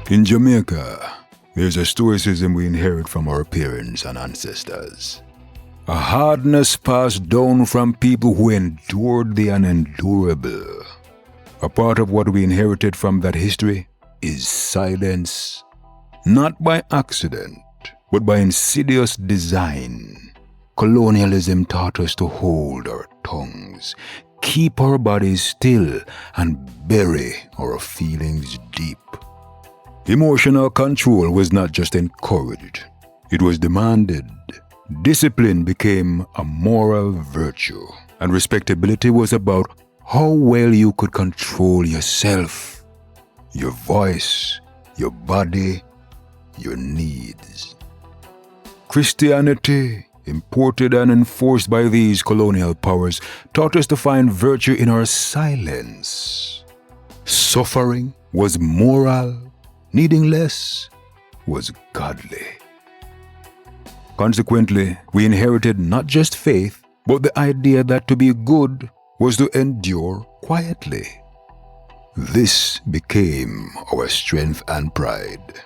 In Jamaica, there's a stoicism we inherit from our parents and ancestors. A hardness passed down from people who endured the unendurable. A part of what we inherited from that history is silence. Not by accident, but by insidious design. Colonialism taught us to hold our tongues, keep our bodies still, and bury our feelings deep. Emotional control was not just encouraged, it was demanded. Discipline became a moral virtue, and respectability was about how well you could control yourself, your voice, your body, your needs. Christianity, imported and enforced by these colonial powers, taught us to find virtue in our silence. Suffering was moral, needing less was godly. Consequently, we inherited not just faith, but the idea that to be good was to endure quietly. This became our strength and pride.